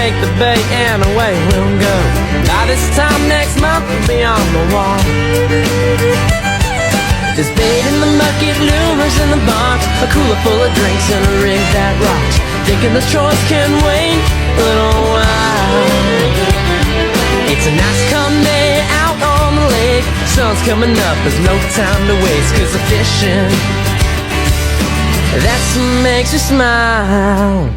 make the bay and away we'll go. By this time next month we'll be on the wall. There's bait in the bucket, lures in the box, a cooler full of drinks and a rig that rocks. Thinking the chores can wait a little while. It's a nice calm day out on the lake. Sun's coming up, there's no time to waste, 'cause the fishing, that's what makes you smile.